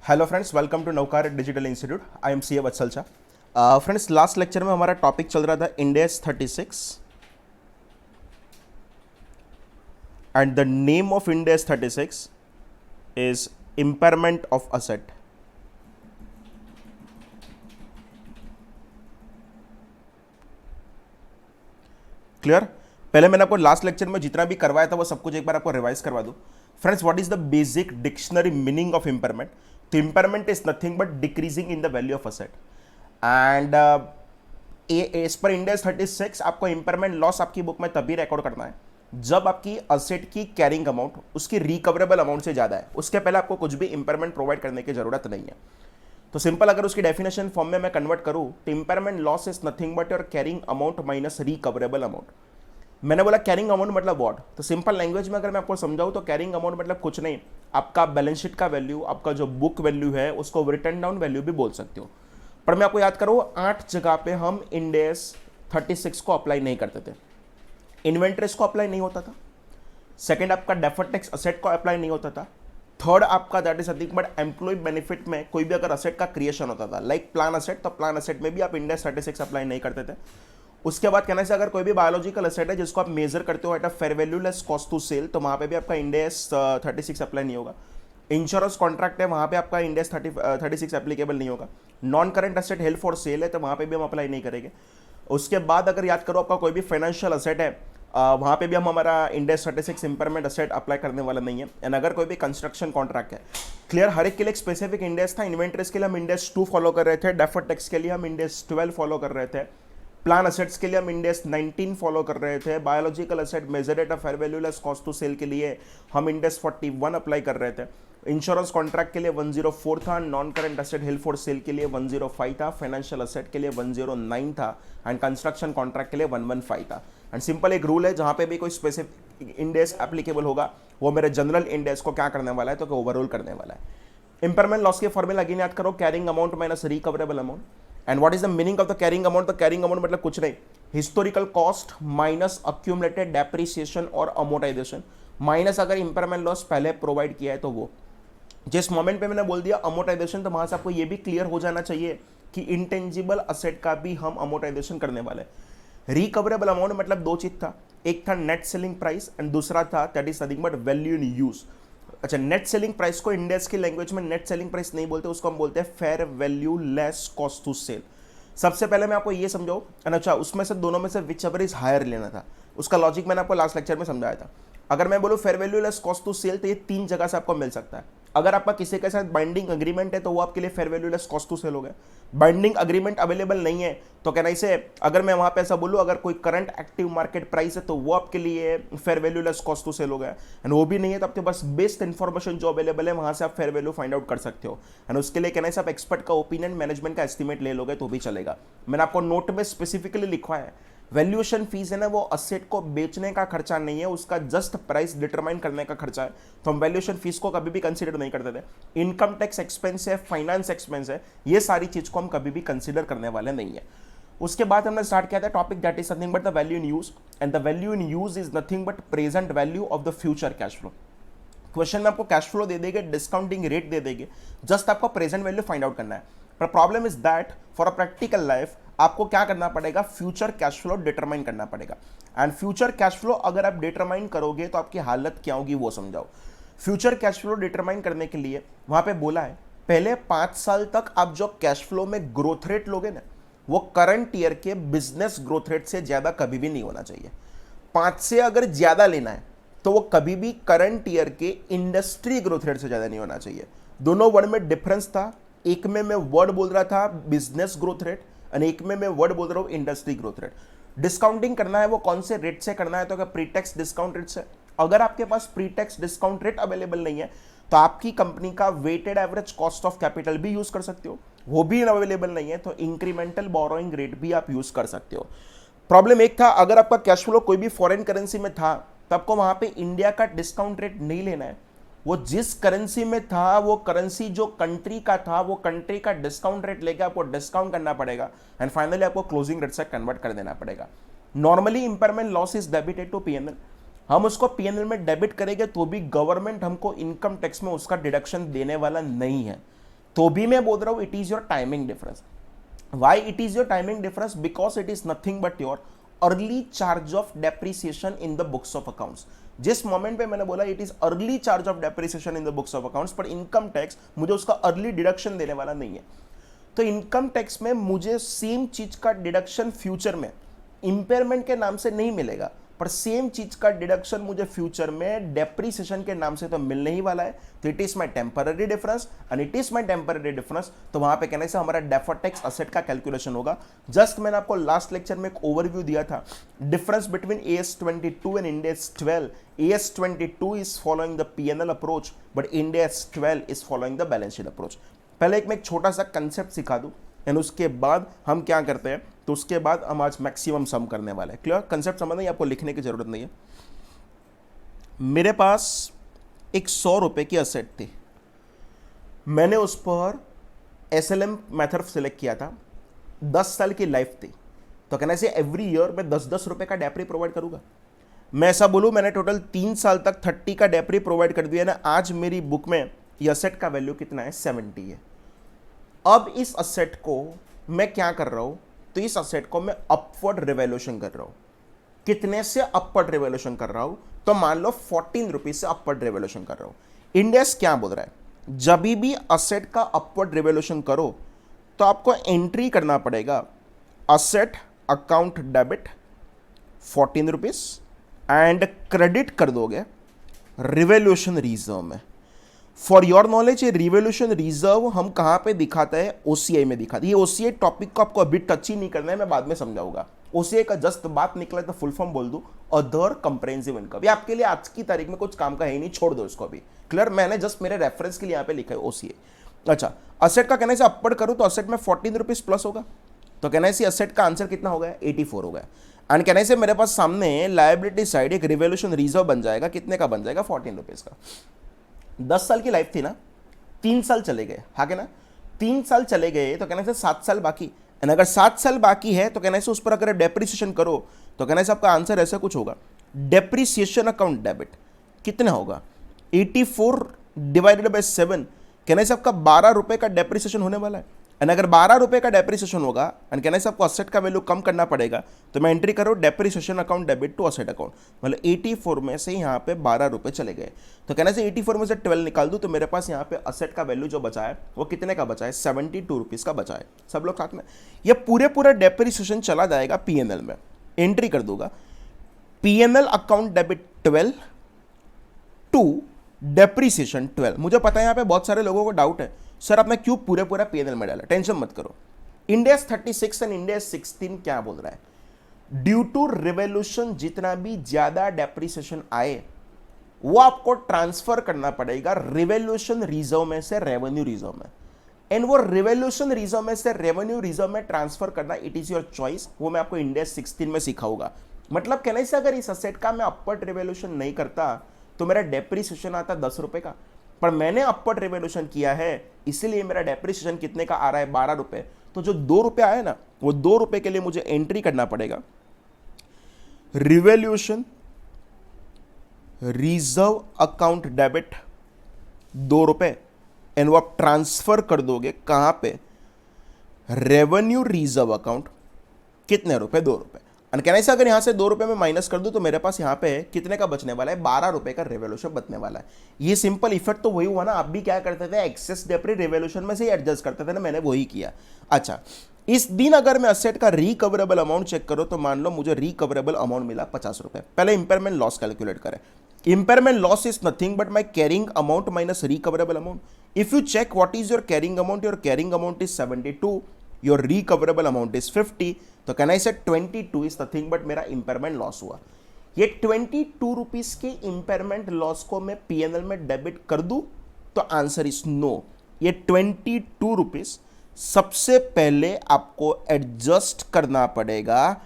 Hello friends, welcome to Navkar digital institute. I am C A Vatsal Jha. Friends, last lecture में हमारा topic चल रहा था Ind AS 36 and the name of Ind AS 36 is impairment of asset. Clear? पहले मैंने आपको last lecture में जितना भी करवाया था वो सब कुछ एक बार आपको रिवाइज करवा दूं। Friends, what is the basic dictionary meaning of impairment? तो impairment is nothing but decreasing in the value of asset and as per Ind AS 36 आपको इम्पेयरमेंट लॉस आपकी बुक में तभी रिकॉर्ड करना है जब आपकी असेट की कैरिंग अमाउंट उसकी रिकवरेबल अमाउंट से ज्यादा है। उसके पहले आपको कुछ भी इम्पेयरमेंट प्रोवाइड करने की जरूरत नहीं है। तो सिंपल अगर उसकी डेफिनेशन फॉर्म में मैं कन्वर्ट करूं तो impairment loss is nothing but your carrying amount minus recoverable amount. मैंने बोला कैरिंग अमाउंट मतलब व्हाट, तो सिंपल लैंग्वेज में अगर मैं आपको समझाऊं तो कैरिंग अमाउंट मतलब कुछ नहीं, आपका बैलेंस शीट का वैल्यू, आपका जो बुक वैल्यू है उसको रिटर्न डाउन वैल्यू भी बोल सकते हो। पर मैं आपको याद करूं 8 जगह पे हम इंड एस 36 को अप्लाई नहीं करते थे। इन्वेंट्रीज को अप्लाई नहीं होता था। सेकंड, आपका डेफर्ड टैक्स असेट को अप्लाई नहीं होता था। थर्ड, आपका that is nothing but employ benefit में कोई भी अगर असेट का क्रिएशन होता था लाइक प्लान असेट, तो प्लान असेट में भी आप इंड एस 36 अप्लाई नहीं करते थे। उसके बाद कहने से अगर कोई भी बायोलॉजिकल एसेट है जिसको आप मेजर करते हो at a fair value less cost to sell, तो वहां पे भी आपका इंड एस 36 अप्लाई नहीं होगा। इंश्योरेंस कॉन्ट्रैक्ट है, वहां पे आपका इंड एस 36 एप्लीकेबल नहीं होगा। Non current asset held for sale है, तो वहां पे भी हम अप्लाई नहीं करेंगे। उसके बाद अगर याद करो आपका कोई भी फाइनेंशियल असेट है, वहां पे भी हम हमारा end AS 36 impairment asset apply करने वाला नहीं है। एंड अगर कोई भी कंस्ट्रक्शन कॉन्ट्रैक्ट है, क्लियर, हर एक के लिए एक स्पेसिफिक इंड एस था। इन्वेंट्रीज के लिए हम इंड एस 2 फॉलो कर रहे थे, डेफर्ड टैक्स के लिए हम इंड एस 12 फॉलो कर रहे थे, प्लान असेट्स के लिए हम इंड एस 19 फॉलो कर रहे थे, biological asset measure at a fair value less cost to sell के लिए हम इंड एस 41 अप्लाई कर रहे थे। इंश्योरेंस कॉन्ट्रैक्ट के लिए 104 था, non current asset held for sale के लिए 105 था, फाइनेंशियल असेट के लिए 109 था एंड कंस्ट्रक्शन कॉन्ट्रैक्ट के लिए 115 था। एंड सिंपल एक रूल है, जहां पे भी कोई स्पेसिफिक इंड एस एप्लीकेबल होगा वो मेरे जनरल इंड एस को क्या करने वाला है, तो ओवरऑल करने वाला है। इम्पेयरमेंट लॉस के फॉर्मूला अगेन याद करो, carrying amount minus recoverable amount. And what is the meaning of the carrying amount? तो कैरिंग अमाउंट मतलब कुछ नहीं, historical cost minus accumulated depreciation और अमोर्टाइजेशन माइनस अगर इम्पेयरमेंट लॉस पहले प्रोवाइड किया है तो वो। जिस मोमेंट पे मैंने बोल दिया अमोर्टाइजेशन, तो वहां से आपको ये भी क्लियर हो जाना चाहिए कि इंटेंजिबल असेट का भी हम अमोर्टाइजेशन करने वाले हैं। रिकवरेबल अमाउंट मतलब दो चीज था, एक था नेट सेलिंग प्राइस एंड दूसरा था that is nothing but value in use. अच्छा, नेट सेलिंग प्राइस को इंडेक्स की लैंग्वेज में नेट सेलिंग प्राइस नहीं बोलते, उसको हम बोलते हैं fair value less cost to sell. सबसे पहले मैं आपको ये समझाऊं, अच्छा उसमें से दोनों में से विच एवर इज हायर लेना था, उसका लॉजिक मैंने आपको लास्ट लेक्चर में समझाया था। अगर मैं बोलूं fair value less cost to sell, तो ये 3 जगह से आपको मिल सकता है। अगर आपका किसी के साथ बाइंडिंग अग्रीमेंट है तो वो आपके लिए fair value less cost to sell हो गया। बाइंडिंग अग्रीमेंट अवेलेबल नहीं है तो कहना इसे, अगर मैं वहां पे ऐसा बोलूं अगर कोई करंट एक्टिव मार्केट प्राइस है तो वो आपके लिए fair value less cost to sell हो गया। एंड वो भी नहीं है तो आपके पास बेस्ट इन्फॉर्मेशन जो अवेलेबल है वहां से आप फेयर वैल्यू फाइंड आउट कर सकते हो। एंड उसके लिए कहना है आप एक्सपर्ट का ओपिनियन, मैनेजमेंट का एस्टिमेट ले लोगे तो भी चलेगा। मैंने आपको नोट में स्पेसिफिकली लिखा है, वैल्यूएशन फीस है ना वो असेट को बेचने का खर्चा नहीं है, उसका जस्ट प्राइस डिटरमाइन करने का खर्चा है। तो हम वैल्यूएशन फीस को कभी भी कंसीडर नहीं करते थे। इनकम टैक्स एक्सपेंस है, फाइनेंस एक्सपेंस है, ये सारी चीज को हम कभी भी कंसीडर करने वाले नहीं है। उसके बाद हमने स्टार्ट किया था topic that is nothing but the value in use and the value in use is nothing but present value of the future cash flow. Question में आपको कैश फ्लो दे देंगे, डिस्काउंटिंग रेट दे देंगे, जस्ट आपको present value find out करना है। पर problem is that for a practical life आपको क्या करना पड़ेगा, फ्यूचर कैश फ्लो डिटरमाइन करना पड़ेगा। एंड फ्यूचर कैश फ्लो अगर आप डिटरमाइन करोगे तो आपकी हालत क्या होगी वो समझाओ। फ्यूचर कैश फ्लो डिटरमाइन करने के लिए वहां पे बोला है पहले 5 साल तक आप जो कैश फ्लो में ग्रोथ रेट लोगे ना वो करंट ईयर के बिजनेस ग्रोथ रेट से ज्यादा कभी भी नहीं होना चाहिए। 5 से अगर ज्यादा लेना है तो वो कभी भी करंट ईयर के इंडस्ट्री ग्रोथ रेट से ज्यादा नहीं होना चाहिए। दोनों वर्ड में डिफरेंस था, एक में मैं वर्ड बोल रहा था बिजनेस ग्रोथ रेट और एक में मैं वर्ड बोल रहा हूं इंडस्ट्री ग्रोथ रेट। डिस्काउंटिंग करना है वो कौन से रेट से करना है, तो क्या प्रीटैक्स डिस्काउंट रेट से। अगर आपके पास प्रीटैक्स डिस्काउंट रेट अवेलेबल नहीं है तो आपकी कंपनी का weighted average cost of capital भी यूज कर सकते हो, वो भी अवेलेबल नहीं है तो इंक्रीमेंटल बोरोइंग रेट भी आप यूज कर सकते हो। प्रॉब्लम एक था, अगर आपका कैश फ्लो कोई भी फॉरेन करेंसी में था तो आपको वहां पे इंडिया का डिस्काउंट रेट नहीं लेना है, वो जिस करेंसी में था वो करेंसी जो कंट्री का था वो कंट्री का डिस्काउंट रेट लेके आपको डिस्काउंट करना पड़ेगा एंड फाइनली आपको क्लोजिंग रेट से कन्वर्ट कर देना पड़ेगा। Normally impairment loss is debited to P&L, हम उसको पीएनएल में डेबिट करेंगे तो भी गवर्नमेंट हमको इनकम टैक्स में उसका डिडक्शन देने वाला नहीं है। तो भी मैं बोल रहा हूं it is your timing difference. Why it is your timing difference? Because it is nothing but your early charge of depreciation in the books of accounts. जिस मोमेंट पे मैंने बोला it is early charge of depreciation in the books of accounts, पर income tax मुझे उसका early deduction देने वाला नहीं है. तो इनकम टैक्स में मुझे सेम चीज का डिडक्शन फ्यूचर में इंपेयरमेंट के नाम से नहीं मिलेगा, पर सेम चीज का डिडक्शन मुझे फ्यूचर में डेप्रिसिएशन के नाम से तो मिलने ही वाला है. तो it is my temporary difference and it is my temporary difference. तो वहां पे कहने से हमारा डेफर्ड टैक्स असेट का कैलकुलेशन होगा. जस्ट मैंने आपको लास्ट लेक्चर में एक ओवरव्यू दिया था, difference between AS22 and Ind AS 12. AS22 is following the P&L approach but Ind AS 12 is following the balance sheet approach. पहले मैं एक छोटा सा कंसेप्ट सिखा दूं एंड उसके बाद हम क्या करते हैं, तो उसके बाद हम आज मैक्सिमम सम करने वाले हैं. क्लियर? कंसेप्ट समझ नहीं, आपको लिखने की जरूरत नहीं है. मेरे पास एक 100 रुपए की असेट थी, मैंने उस पर SLM मेथड सिलेक्ट किया था, 10 साल की लाइफ थी. तो कहना से एवरी ईयर मैं 10-10 रुपए का डेप्री प्रोवाइड करूंगा. मैं ऐसा बोलूं मैंने टोटल 3 साल तक 30 का डेप्री प्रोवाइड कर दिया ना. आज मेरी बुक में ये असेट का वैल्यू कितना है? 70 है. अब इस असेट को मैं क्या कर रहा हूं, तो इस असेट को मैं अपवर्ड रिवैल्यूएशन कर रहा हूं. कितने से अपवर्ड रिवैल्यूएशन कर रहा हूं? तो मान लो 14 रुपीज से अपवर्ड रिवैल्यूएशन कर रहा हूं. इंड AS क्या बोल रहा है, जब भी असेट का अपवर्ड रिवैल्यूएशन करो तो आपको एंट्री करना पड़ेगा asset account debit 14 rupees and credit कर दोगे रिवैल्यूएशन रिजर्व में. फॉर योर नॉलेज ये रिवैल्यूएशन रिजर्व हम कहां पे दिखाते हैं? OCI में दिखाते हैं. ये OCI टॉपिक को आपको अभी टच ही नहीं करना है, मैं बाद में समझाऊंगा. OCI का जस्ट बात निकला तो फुल फॉर्म बोल दूं, अदर कंप्रेहेंसिव इनकम. ये आपके लिए आज की तारीख में कुछ काम का है ही नहीं, छोड़ दो इसको अभी. क्लियर? मैंने जस्ट मेरे रेफरेंस के लिए यहां पे लिखा है OCI. अच्छा, असेट का कहने से अपवर्ड करूं तो असेट में 14 रुपीज प्लस होगा. तो कहने से असेट का आंसर कितना हो गया? 84 हो गया. एंड कहने से मेरे पास सामने लायबिलिटी साइड एक रिवैल्यूएशन रिजर्व बन जाएगा. कितने का बन जाएगा? 14 रुपीज का. 10 साल की लाइफ थी ना, 3 साल चले गए, हाँ के ना? 3 साल चले गए तो कहने से 7 साल बाकी. एंड अगर 7 साल बाकी है तो कहने से उस पर अगर डेप्रिसिएशन करो तो कहने से आपका आंसर ऐसा कुछ होगा. डेप्रिसिएशन अकाउंट डेबिट कितना होगा? 84 डिवाइडेड बाय 7. कहने से आपका 12 रुपए का डेप्रिसिएशन होने वाला है. एंड अगर 12 रुपए का डेप्रिसिएशन होगा एंड कहने से आपको असेट का वैल्यू कम करना पड़ेगा, तो मैं एंट्री करो depreciation account debit to asset account. मतलब 84 में से यहाँ पे 12 रुपए चले गए. तो कहने से 84 में से 12 निकाल दूं तो मेरे पास यहाँ पे असेट का वैल्यू जो बचा है वो कितने का बचा है? 72 रुपीज का बचा है. सब लोग साथ में. ये पूरा डेप्रिसिएशन चला जाएगा P&L में. एंट्री कर दूंगा P&L account debit 12 to depreciation 12. मुझे पता है यहाँ पे बहुत सारे लोगों को डाउट है, सर आपने क्यों पूरा P&L में डाला? टेंशन मत करो. Ind AS 36 and Ind AS 16 क्या बोल रहा है? ड्यू टू रिवैल्यूएशन जितना भी ज्यादा डेप्रिसिएशन आए वो आपको ट्रांसफर करना पड़ेगा रिवैल्यूएशन रिजर्व में से रेवेन्यू रिजर्व में. एंड वो रिवैल्यूएशन रिजर्व में से रेवेन्यू रिजर्व में ट्रांसफर करना इट इज योर चॉइस. वो मैं आपको इंड AS 16 में सिखाऊंगा. मतलब कहने से अगर इस असेट का मैं अपवर्ड रिवैल्यूएशन नहीं करता तो मेरा डेप्रिसिएशन आता 10 रुपए का, पर मैंने अपवर्ड रिवैल्यूएशन किया है इसीलिए मेरा डेप्रिसिएशन कितने का आ रहा है? 12 रुपए. तो जो 2 रुपए आए ना, वो 2 रुपए के लिए मुझे एंट्री करना पड़ेगा रिवैल्यूएशन रिजर्व अकाउंट डेबिट 2 रुपए. एंड वो आप ट्रांसफर कर दोगे कहां पे? Revenue reserve account. कितने रुपए? 2 रुपए. एंड कहने से अगर यहां से 2 रुपए में माइनस कर दूं तो मेरे पास यहां पे कितने का बचने वाला है? 12 रुपए का रिवैल्यूएशन बचने वाला है. ये सिंपल इफेक्ट तो वही हुआ ना. आप भी क्या करते थे? एक्सेस डेप्री रिवैल्यूएशन में से ही एडजस्ट करते थे ना. मैंने वही किया. अच्छा, इस दिन अगर मैं असेट का रिकवरेबल अमाउंट चेक करो तो मान लो मुझे रिकवरेबल अमाउंट मिला 50 रुपए. पहले इंपेयरमेंट लॉस कैलकुलेट करें. Impairment loss is nothing but my carrying amount minus recoverable amount. If you check what is your carrying amount, your carrying amount is 72, your recoverable amount is 50. तो can I say 22 is nothing but मेरा impairment loss हुआ. ये 22 rupees के impairment loss को मैं P&L में debit कर दूं तो आंसर इज नो. ये 22 रुपीज सबसे पहले आपको एडजस्ट करना पड़ेगा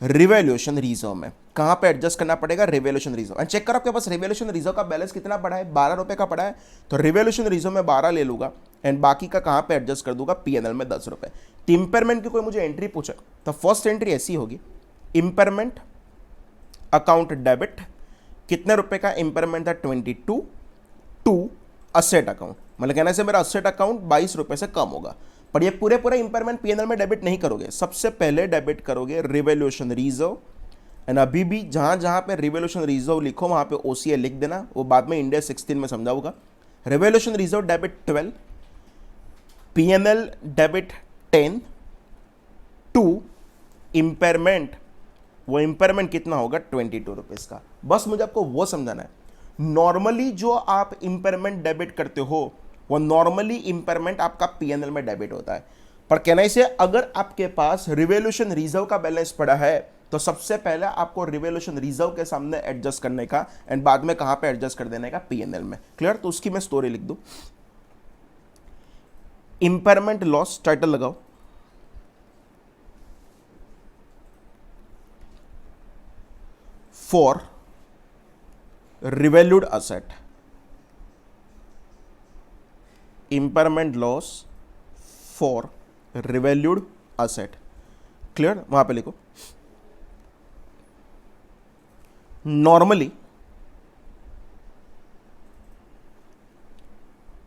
रिवैल्यूएशन रिजर्व में. कहां पे एडजस्ट करना पड़ेगा? Revaluation reserve. एंड चेक करो आपके पास रिवैल्यूएशन रिजर्व का बैलेंस कितना पड़ा है? 12 रुपए का पड़ा है. तो रिवैल्यूएशन रिजर्व में 12 ले लूंगा एंड बाकी का कहां पे एडजस्ट कर दूंगा? P&L में 10 रुपए. इंपेयरमेंट की कोई मुझे एंट्री पूछे तो फर्स्ट एंट्री ऐसी होगी, इंपेयरमेंट अकाउंट डेबिट. कितने रुपए का इंपेयरमेंट था? 22 टू असेट अकाउंट, मतलब कहने से मेरा असेट अकाउंट 22 रुपए से कम होगा। पर ये पूरे पूरे इंपेयरमेंट पीएनएल में डेबिट नहीं करोगे, सबसे पहले डेबिट करोगे रिवैल्यूएशन रिजर्व। एंड अभी भी जहां जहां पे रिवैल्यूएशन रिजर्व लिखो वहां पे ओसीए लिख देना, वो बाद में इंडिया 16 में समझाऊंगा। Revaluation reserve debit 12, P&L debit 10, to impairment, वो इंपेयरमेंट कितना होगा 22 रुपीज का। बस मुझे आपको वो समझाना है। नॉर्मली जो आप इंपेयरमेंट डेबिट करते हो वो नॉर्मली इंपेयरमेंट आपका पीएनएल में डेबिट होता है। पर कहने से अगर आपके पास रिवैल्यूएशन रिजर्व का बैलेंस पड़ा है तो सबसे पहले आपको रिवैल्यूएशन रिजर्व के सामने एडजस्ट करने का एंड बाद में कहां पे एडजस्ट कर देने का, पीएनएल में। क्लियर? तो उसकी मैं स्टोरी लिख दूं, इंपेयरमेंट लॉस, टाइटल लगाओ, for revalued asset, impairment loss for revalued asset। Clear? वहां पे लिखो, normally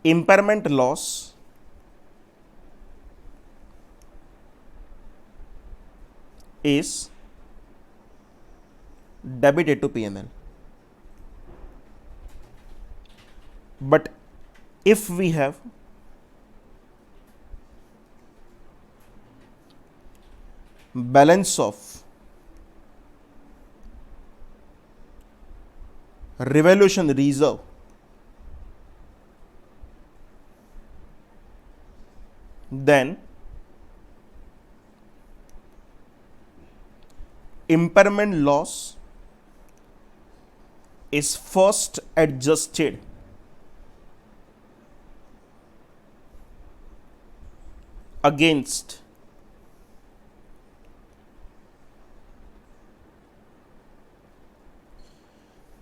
impairment loss is debited to P&L, but if we have balance of revaluation reserve, then impairment loss is first adjusted against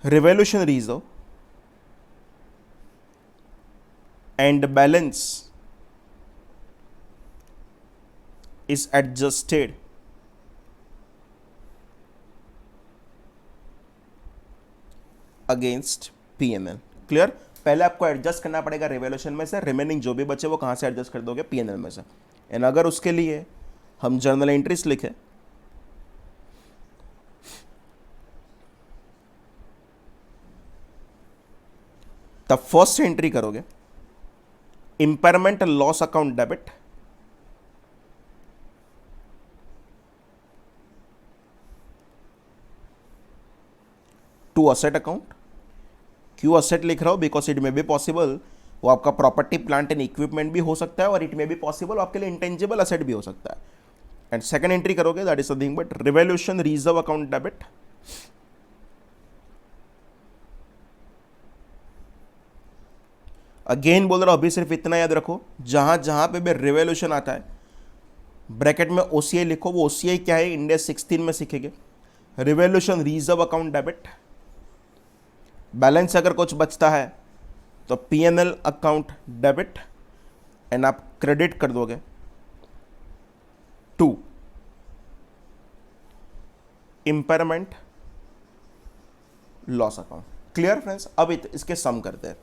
revaluation reserve and balance is adjusted against PNL. Clear? पहले आपको adjust करना पड़ेगा revaluation में से, remaining जो भी बचे वो कहां से एडजस्ट कर दोगे, पीएनएल में से। एंड अगर उसके लिए हम जर्नल एंट्रीज लिखे तब फर्स्ट एंट्री करोगे impairment loss account debit, to asset account. क्यों असेट लिख रहा हूं? Because it may be possible वो आपका प्रॉपर्टी प्लांट एंड इक्विपमेंट भी हो सकता है और इट मे बी पॉसिबल आपके लिए इंटेंजिबल असेट भी हो सकता है। एंड सेकंड एंट्री करोगे that is nothing but revaluation reserve account debit, again बोल रहा हूं, अभी सिर्फ इतना याद रखो, जहां जहां पे भी रिवैल्यूएशन आता है ब्रैकेट में ओसीआई लिखो। वो ओसीआई क्या है इंडिया 16 में सीखेंगे। Revaluation reserve account debit, balance अगर कुछ बचता है तो पीएनएल अकाउंट डेबिट एंड आप क्रेडिट कर दोगे to impairment loss account. Clear friends? अब इसके सम करते हैं।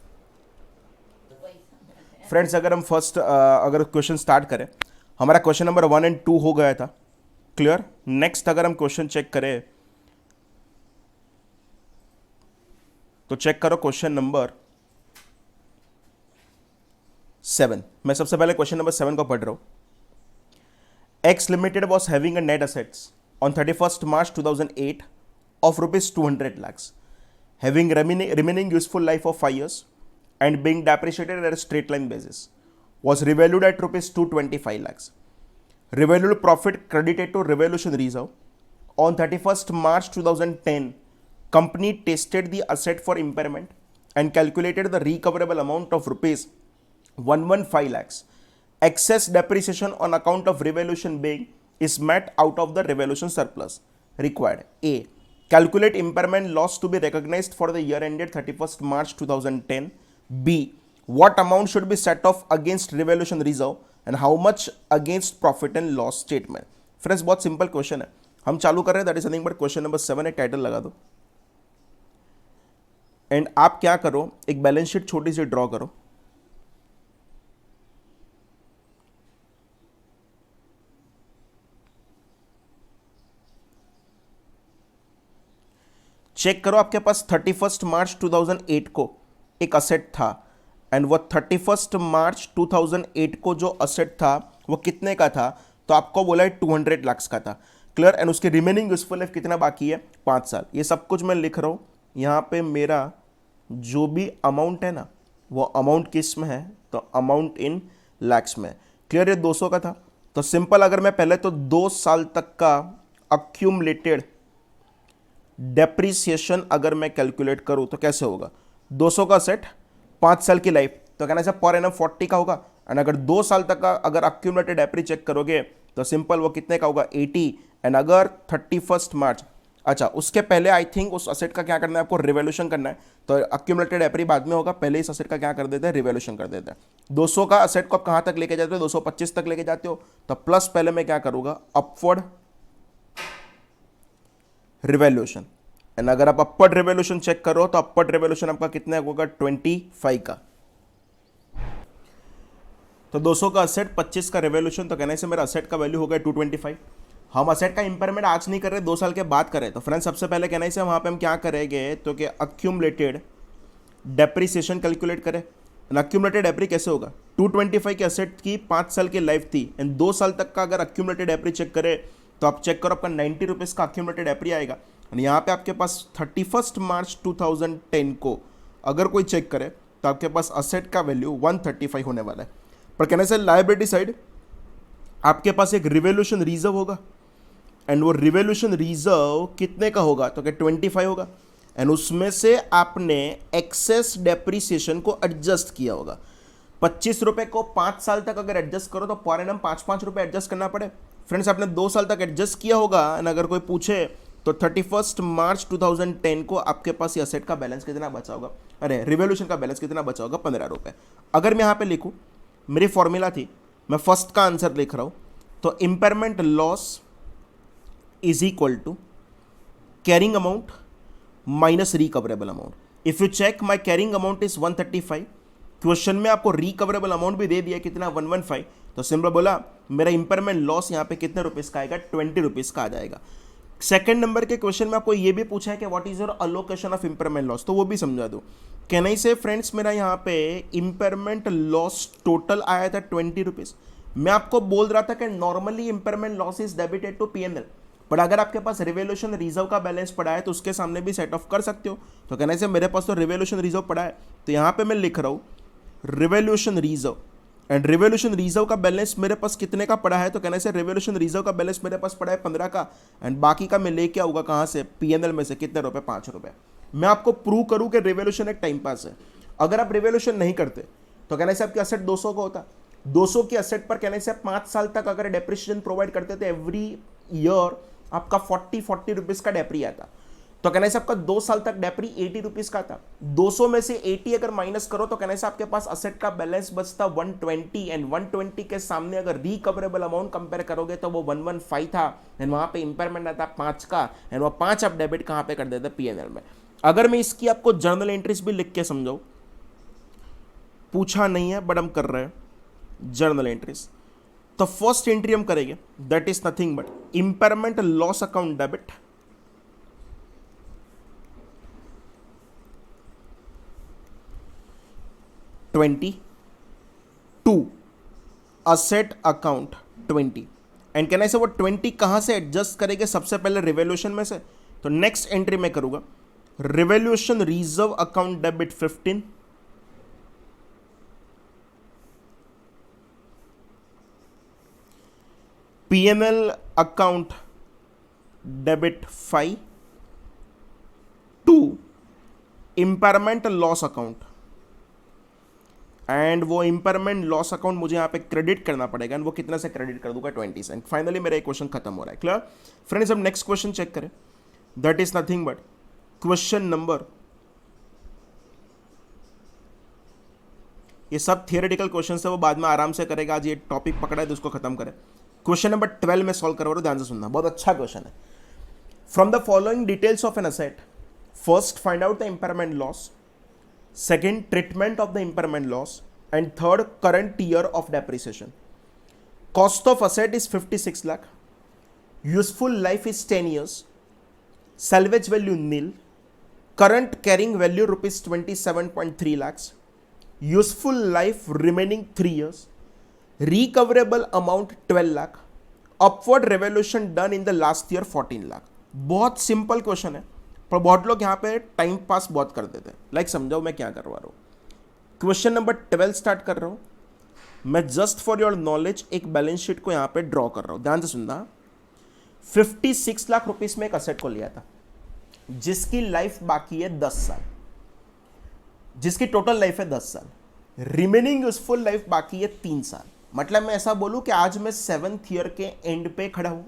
फ्रेंड्स अगर हम फर्स्ट अगर क्वेश्चन स्टार्ट करें, हमारा क्वेश्चन नंबर 1 एंड 2 हो गया था। क्लियर? नेक्स्ट अगर हम क्वेश्चन चेक करें तो चेक करो क्वेश्चन नंबर 7। मैं सबसे पहले क्वेश्चन नंबर 7 को पढ़ रहा हूं। X limited was having a net assets on 31st March 2008 of ₹200 lakhs, having remaining useful life of 5 years and being depreciated at a straight line basis, was revalued at ₹225 lakhs. Revalued profit credited to revaluation reserve. On 31st March 2010, company tested the asset for impairment and calculated the recoverable amount of ₹115 lakhs. Excess depreciation on account of revaluation being is met out of the revaluation surplus required. A. Calculate impairment loss to be recognized for the year ended 31st March 2010. B. What amount should be set off against revaluation reserve and how much against profit and loss statement? Friends बहुत simple question है, हम चालू कर रहे हैं। That is nothing but question number 7 है, title लगा दो। एंड आप क्या करो, एक बैलेंस शीट छोटी सी ड्रॉ करो। चेक करो, आपके पास 31 मार्च 2008 को एक असेट था, एंड वो 31 मार्च 2008 को जो असेट था वो कितने का था, तो आपको बोला है 200 लाख का था। क्लियर। एंड उसके रिमेनिंग यूजफुल लाइफ कितना बाकी है, 5 साल। ये सब कुछ मैं लिख रहा हूं यहां पे। मेरा जो भी अमाउंट है ना, वो अमाउंट किस में है, तो अमाउंट इन लैक्स में। क्लियर। ये 200 का था, तो सिंपल अगर मैं पहले तो 2 साल तक का अक्यूमुलेटेड डेप्रिसिएशन अगर मैं कैलकुलेट करूं तो कैसे होगा, 200 का सेट, 5 साल की लाइफ, तो कहना से पर एनम 40 का होगा। एंड अगर 2 साल तक का अगर अक्यूमुलेटेड डेप्री चेक करोगे तो सिंपल वो कितने का होगा, 80। एंड अगर 31 मार्च, अच्छा उसके पहले आई थिंक उस असेट का क्या करना है आपको, रिवोल्यूशन करना है। तो अक्यूमुलेटेड डेप्री बाद में होगा, पहले इस असेट का क्या कर देते हैं, रिवोल्यूशन कर देते हैं। 200 का असेट को आप कहां तक लेके जाते हो, 225 तक लेके जाते हो, तो प्लस पहले मैं क्या करूंगा, अपवर्ड रिवोल्यूशन। एंड अगर आप अपवर्ड रिवोल्यूशन चेक करो तो अपवर्ड रिवोल्यूशन आपका कितना होगा, 25 का। तो 200 का असेट, 25 का रिवोल्यूशन, तो कहने से मेरा असेट का वैल्यू हो गया 225। हम असेट का इंपेयरमेंट आज नहीं कर रहे, 2 साल के बाद करें। तो फ्रेंड्स सबसे पहले कहने से वहां पे हम क्या करेंगे, तो कि अक्यूमुलेटेड डेप्रिसिएशन कैलकुलेट करें। अक्यूमुलेटेड डेप्री कैसे होगा, 225 के असेट की 5 साल की लाइफ थी, एंड 2 साल तक का अगर अक्यूमुलेटेड डेप्री चेक करें तो आप चेक करो आपका 90 रुपीज़ का अक्यूमुलेटेड डेप्री आएगा। और यहाँ पे आपके पास 31 मार्च 2010 को अगर कोई चेक करे तो आपके पास असेट का वैल्यू 135 होने वाला है। पर कहने से लायबिलिटी साइड आपके पास एक रिवोल्यूशन रिजर्व होगा, एंड वो रिवोल्यूशन रिजर्व कितने का होगा, तो क्या 25 होगा। एंड उसमें से आपने एक्सेस डेप्रिसिएशन को एडजस्ट किया होगा। 25 रुपए को 5 साल तक अगर एडजस्ट करो तो पर एनम 5-5 रुपए एडजस्ट करना पड़े। फ्रेंड्स आपने 2 साल तक एडजस्ट किया होगा, एंड अगर कोई पूछे तो 31 मार्च 2010 को आपके पास ये असेट का बैलेंस कितना बचा होगा, अरे रिवोल्यूशन का बैलेंस कितना बचा होगा, 15 रुपए। अगर मैं यहाँ पे लिखूँ, मेरी फॉर्मूला थी, मैं फर्स्ट का आंसर लिख रहा हूँ, तो impairment loss is equal to carrying amount minus recoverable amount. If you check my carrying amount is 135, question में आपको रिकवरेबल अमाउंट भी दे दिया कितना, 115, तो सिंपल बोला मेरा इंपेयरमेंट लॉस यहाँ पे कितने रुपीज़ का आएगा, 20 रुपीज़ का आ जाएगा। सेकंड नंबर के क्वेश्चन में आपको ये भी पूछा है कि what is your allocation of impairment loss, तो वो भी समझा दो। कैन आई से फ्रेंड्स मेरा यहाँ पे इंपेयरमेंट लॉस टोटल आया था 20 रुपीज़। मैं आपको बोल रहा था कि normally impairment loss is debited to PNL, but अगर आपके पास रिवोल्यूशन रिजर्व का बैलेंस पड़ा है तो उसके सामने भी सेट ऑफ कर सकते हो। तो कहने से मेरे पास तो रिवोल्यूशन रिजर्व पड़ा है, तो यहाँ पे मैं लिख रहा हूँ revolution reserve, and revolution reserve का बैलेंस मेरे पास कितने का पड़ा है, तो कहने से रिवोल्यूशन रिजर्व का बैलेंस मेरे पास पड़ा है 15 का, एंड बाकी का मैं लेके आऊँगा कहाँ से, पीएनएल में से, कितने रुपए, 5 रुपए। मैं आपको प्रूव करूँ कि रिवोल्यूशन एक टाइम पास है। अगर आप रिवोल्यूशन नहीं करते तो कहने से आपकी असेट 200 का होता, 200 की असेट पर कहने से 5 साल तक अगर डेप्रिसिएशन प्रोवाइड करते थे, एवरी ईयर आपका 40 रुपीज़ का डेप्री आता। तो कहने से आपका 2 साल तक डेप्री 80 रुपीज़ का था। 200 में से 80 अगर माइनस करो तो कहने से आपके पास असेट का बैलेंस बचता 120, एंड 120 के सामने अगर रिकवरेबल अमाउंट कंपेयर करोगे तो वो 115 था, एंड वहां पे इंपेयरमेंट आता 5 का, एंड वो 5 आप डेबिट कहां पे कर देते, पीएनएल में। अगर मैं इसकी आपको जर्नल एंट्रीज भी लिख के समझाऊं, पूछा नहीं है बट हम कर रहे हैं जर्नल एंट्रीज। तो फर्स्ट एंट्री हम करेंगे, that is nothing but impairment loss account debit, to asset account 20, and कहना से वो 20 कहां से एडजस्ट करेंगे, सबसे पहले रिवोल्यूशन में से। तो नेक्स्ट एंट्री में करूंगा revolution reserve account debit 15, PNL account debit 5, to impairment loss account, and वो इंपेयरमेंट लॉस अकाउंट मुझे यहाँ पे क्रेडिट करना पड़ेगा, एंड वो कितना से क्रेडिट कर दूंगा, 20 से। फाइनली मेरा क्वेश्चन खत्म हो रहा है। क्लियर फ्रेंड्स, अब नेक्स्ट क्वेश्चन चेक करें, that is nothing but question number, ये सब थियोरेटिकल क्वेश्चन है, वो बाद में आराम से करेगा, आज ये टॉपिक पकड़ा है तो उसको खत्म करें। क्वेश्चन नंबर 12 में सॉल्व करवा रहा हूं, ध्यान से सुनना, बहुत अच्छा क्वेश्चन है। From the following details of an asset, first find out the impairment loss, second treatment of the impairment loss, and third current year of depreciation. Cost of asset is 56 lakh, useful life is 10 years, salvage value nil, current carrying value ₹27.3 lakhs, useful life remaining 3 years, recoverable amount 12 lakh, upward revolution done in the last year 14 lakh. बहुत simple question है, पर बहुत लोग यहाँ पे time pass बहुत कर देते हैं। लाइक समझाओ मैं क्या करवा रहा हूँ। क्वेश्चन नंबर 12 स्टार्ट कर रहा हूँ मैं। जस्ट फॉर योर नॉलेज एक बैलेंस शीट को यहाँ पे ड्रॉ कर रहा हूँ, ध्यान से सुनना। 56 लाख रुपीस में एक असेट को लिया था जिसकी लाइफ बाकी है 10 साल, जिसकी टोटल लाइफ है 10 साल, रिमेनिंग यूजफुल लाइफ बाकी है 3 साल। मतलब मैं ऐसा बोलूं कि आज मैं 7th ईयर के एंड पे खड़ा हूं।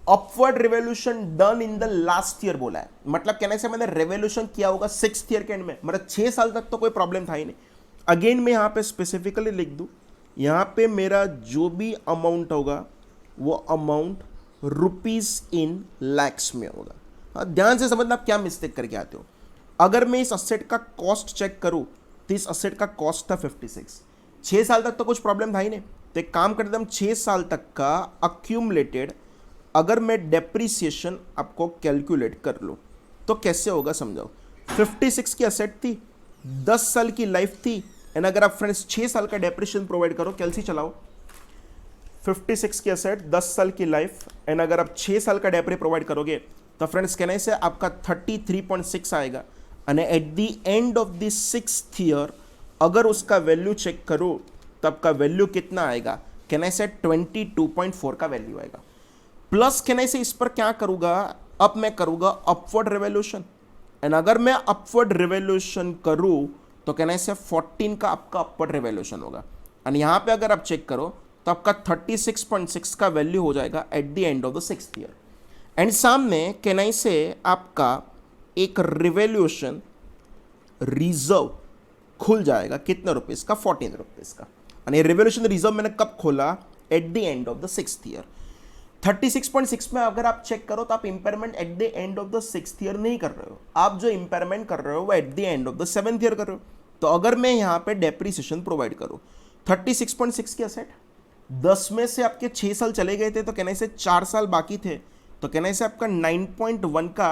Upward revolution done in the last year बोला है, मतलब कहने से मैंने रेवोल्यूशन किया होगा 6th ईयर के एंड में, मतलब 6 साल तक तो कोई प्रॉब्लम था ही नहीं। अगेन मैं यहां पे स्पेसिफिकली लिख दूं, यहां पे मेरा जो भी अमाउंट होगा वो अमाउंट रुपीज इन लैक्स में होगा। हाँ, ध्यान से समझना आप क्या मिस्टेक करके आते हो। अगर मैं इस असेट का कॉस्ट चेक करूं तो इस असेट का कॉस्ट था 56। 6 साल तक तो कुछ प्रॉब्लम था ही नहीं, तो एक काम करते हम 6 साल तक का अक्यूमुलेटेड अगर मैं डेप्रीसिएशन आपको कैलकुलेट कर लूँ तो कैसे होगा समझाओ। 56 की असेट थी, 10 साल की लाइफ थी, एंड अगर आप फ्रेंड्स 6 साल का डेप्रीसिएशन प्रोवाइड करो, कैलसी चलाओ। 56 की असेट, 10 साल की लाइफ, एंड अगर आप 6 साल का डेप्री प्रोवाइड करोगे तो फ्रेंड्स कहने से आपका 33.6 आएगा। And eight the end of the 6th year अगर उसका वैल्यू चेक करो तब का वैल्यू कितना आएगा, कहने से 22.4 का वैल्यू आएगा। प्लस कहने से इस पर क्या करूंगा, अब मैं करूंगा अपवर्ड रिवोल्यूशन, एंड अगर मैं अपवर्ड रिवोल्यूशन करूं तो कहने से 14 का आपका अपवर्ड रिवोल्यूशन होगा। एंड यहां पे अगर आप चेक करो तो आपका 36.6 का वैल्यू हो जाएगा eight the end of the 6th year. And सामने कहने से आपका एक रिवोल्यूशन रिजर्व खुल जाएगा, कितना रुपीस का, 14 रुपीस का। और रिवोल्यूशन रिजर्व मैंने कब खोला, eight the end of the 6th year. 36.6 में अगर आप चेक करो तो आप impairment eight the end of the 6th year नहीं कर रहे हो, आप जो इंपेयरमेंट कर रहे हो वो eight the end of the 7th year कर रहे हो। तो अगर मैं यहाँ पे डेप्रीसिएशन प्रोवाइड करूँ 36.6 की असेट, 10 में से आपके 6 साल चले गए थे तो कहने से 4 साल बाकी थे, तो कहने से आपका 9.1 का